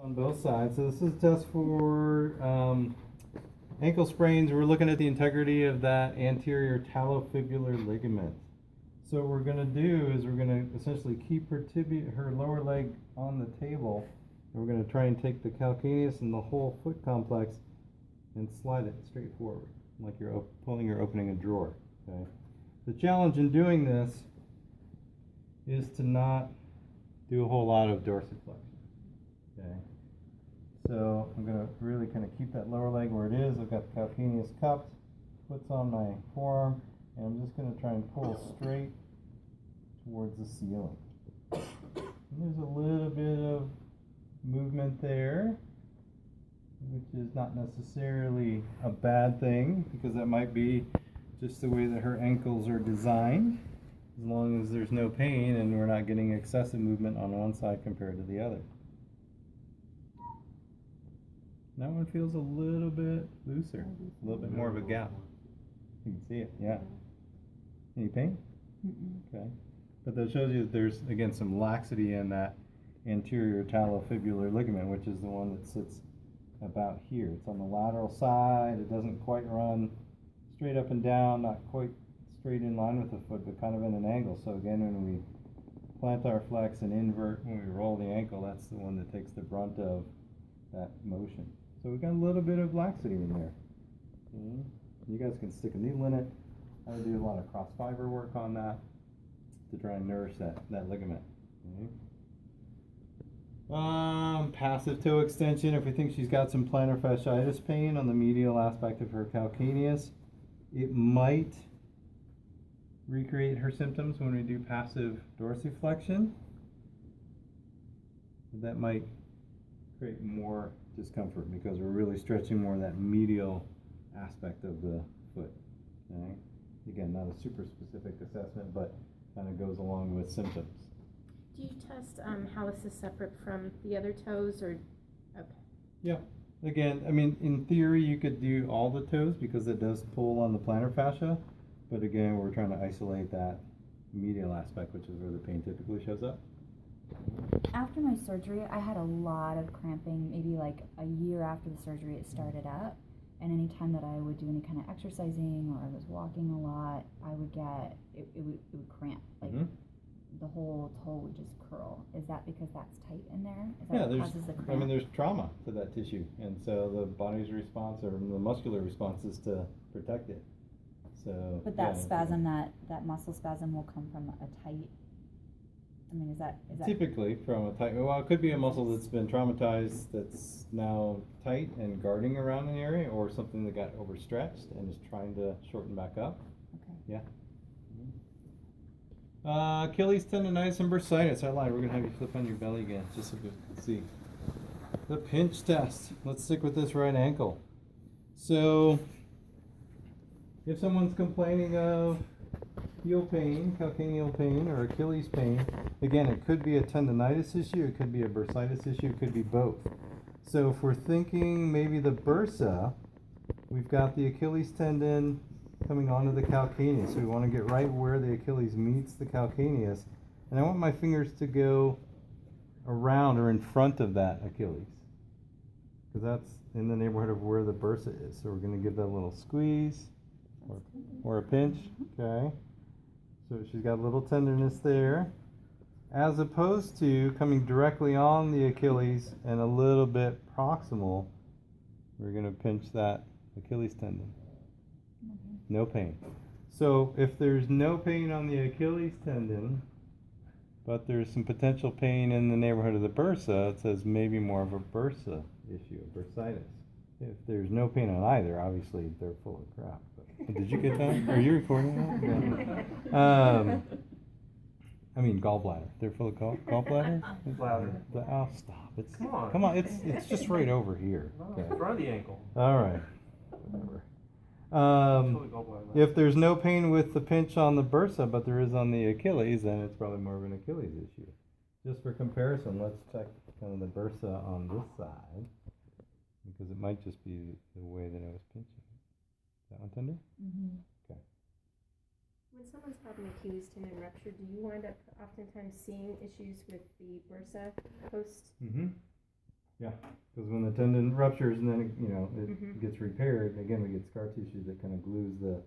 On both sides. So this is just for ankle sprains. We're looking at the integrity of that anterior talofibular ligament. So what we're going to do is we're going to essentially keep her lower leg on the table, and we're going to try and take the calcaneus and the whole foot complex and slide it straight forward, like you're pulling or opening a drawer. Okay. The challenge in doing this is to not do a whole lot of dorsiflexion. Okay. So I'm going to really kind of keep that lower leg where it is. I've got the calcaneus cupped, foot's on my forearm, and I'm just going to try and pull straight towards the ceiling. And there's a little bit of movement there, which is not necessarily a bad thing, because that might be just the way that her ankles are designed, as long as there's no pain and we're not getting excessive movement on one side compared to the other. That one feels a little bit looser, a little bit more of a gap. You can see it, yeah. Any pain? Okay. But that shows you that there's, again, some laxity in that anterior talofibular ligament, which is the one that sits about here. It's on the lateral side. It doesn't quite run straight up and down, not quite straight in line with the foot, but kind of in an angle. So again, when we plantar flex and invert, when we roll the ankle, that's the one that takes the brunt of that motion. So we've got a little bit of laxity in there. Okay. You guys can stick a needle in it. I would do a lot of cross fiber work on that to try and nourish that ligament. Okay. Passive toe extension. If we think she's got some plantar fasciitis pain on the medial aspect of her calcaneus, it might recreate her symptoms when we do passive dorsiflexion. That might create more discomfort because we're really stretching more of that medial aspect of the foot. Okay? Again, not a super specific assessment, but kind of goes along with symptoms. Do you test how this is separate from the other toes, or okay? Yeah. Again, I mean, in theory, you could do all the toes because it does pull on the plantar fascia, but again, we're trying to isolate that medial aspect, which is where the pain typically shows up. After my surgery, I had a lot of cramping. Maybe like a year after the surgery, it started up. And any time that I would do any kind of exercising or I was walking a lot, I would get, it would cramp. Like the whole toe would just curl. Is that because that's tight in there? Is that what causes the cramp? I mean, there's trauma to that tissue. And so the body's response, or the muscular response, is to protect it. So. But that spasm, that muscle spasm will come from a tight, I mean, is that typically from a tight, well, it could be a muscle that's been traumatized that's now tight and guarding around an area, or something that got overstretched and is trying to shorten back up. Okay. Yeah. Achilles tendonitis and bursitis. I lied. We're going to have you flip on your belly again, just so you can see. The pinch test. Let's stick with this right ankle. So, if someone's complaining of heel pain, calcaneal pain, or Achilles pain, again, it could be a tendonitis issue, it could be a bursitis issue, it could be both. So if we're thinking maybe the bursa, we've got the Achilles tendon coming onto the calcaneus. So we want to get right where the Achilles meets the calcaneus. And I want my fingers to go around or in front of that Achilles, because that's in the neighborhood of where the bursa is. So we're going to give that a little squeeze or a pinch. Okay. So she's got a little tenderness there, as opposed to coming directly on the Achilles and a little bit proximal. We're going to pinch that Achilles tendon. No pain. So if there's no pain on the Achilles tendon, but there's some potential pain in the neighborhood of the bursa, it says maybe more of a bursa issue, a bursitis. If there's no pain on either, obviously they're full of crap. But did you get that? Are you recording that? Yeah. I mean gallbladder. They're full of gallbladder? Bladder. Oh, stop. Come on. It's just right over here. Okay. In front of the ankle. All right. Whatever. If there's no pain with the pinch on the bursa, but there is on the Achilles, then it's probably more of an Achilles issue. Just for comparison, let's check kind of the bursa on this side, because it might just be the way that I was pinching. Is that one tender? Mm-hmm. Okay. When someone's had an Achilles tendon rupture, do you wind up oftentimes seeing issues with the bursa post? Mm-hmm. Because when the tendon ruptures and then it Mhm. gets repaired, again we get scar tissue that kind of glues the